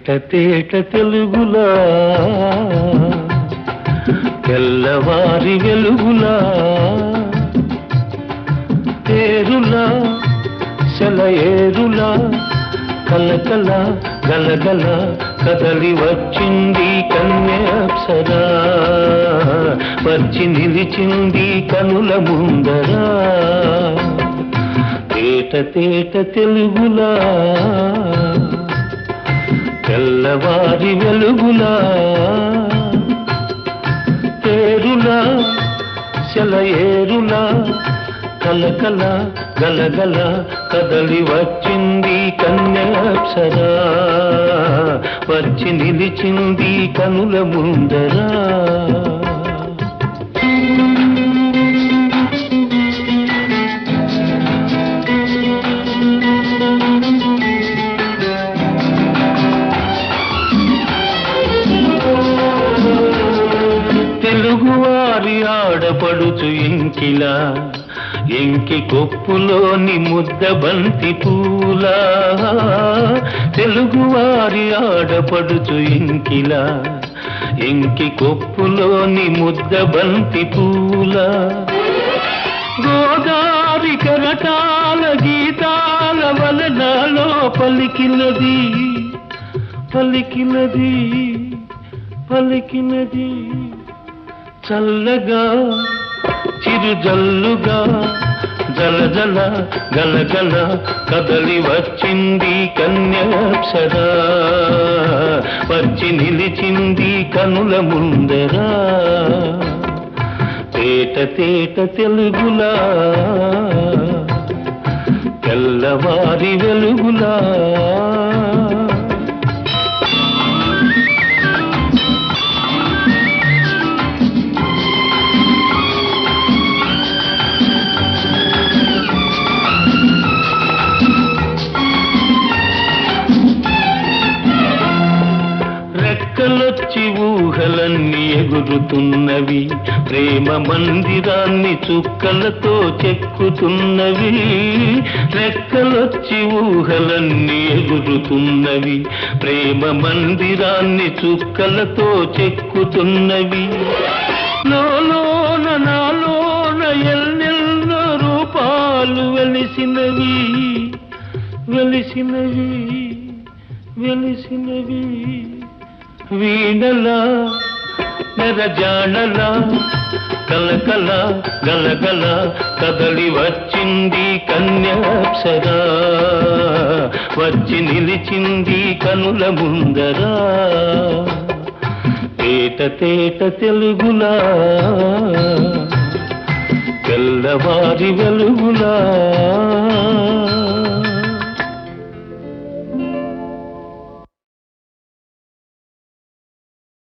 తేట తేట తెలుగులా తెల్లవారి వెలుగులా తేరులా సెలయేరులా కలకల గలగల కదలి వచ్చింది కన్యాప్సరా వచ్చి నిలిచింది కనుల ముందరా తేట తేట తెలుగులా తెల్లవారి వెలుగులా తేరులా సెలయేరులా కలకల గలగల కదలి వచ్చింది కన్యాప్సరా వచ్చి నిలిచింది కనుల ముందరా తెలుగువారి ఆడపడుచు ఇంకిలా ఎంకి కొప్పులోని ముద్ద బంతి పూలా తెలుగువారి ఆడపడుచు ఇంకిలా ఎంకి కొప్పులోని ముద్ద బంతి పూలా గోదారి కెరటాల గీతాల వలనలో పలికినది పలికినది పలికినది చల్లగా చిరుజల్లుగా జలజల గలగల కదలి వచ్చింది కన్యాప్సరా వచ్చి నిలిచింది కనుల ముందరా తేట తేట తెలుగులా తెల్లవారి వెలుగులా రెక్కలొచ్చి ఊహలన్నీ ఎగురుతున్నవి ప్రేమ మందిరాన్ని చుక్కలతో చెక్కుతున్నవి రెక్కలొచ్చి ఊహలన్నీ ఎగురుతున్నవి ప్రేమ మందిరాన్ని చుక్కలతో చెక్కుతున్నవి లోలోన నాలోన ఎన్నెన్నో రూపాలు వెలిసినవి వెలిసినవి వెలిసినవి వీణలా నెరజానలా కలకల గలగల కదలి వచ్చింది కన్యాప్సరా వచ్చి నిలిచింది కనుల ముందరా తేట తేట తెలుగులా తెల్లవారి వెలుగులా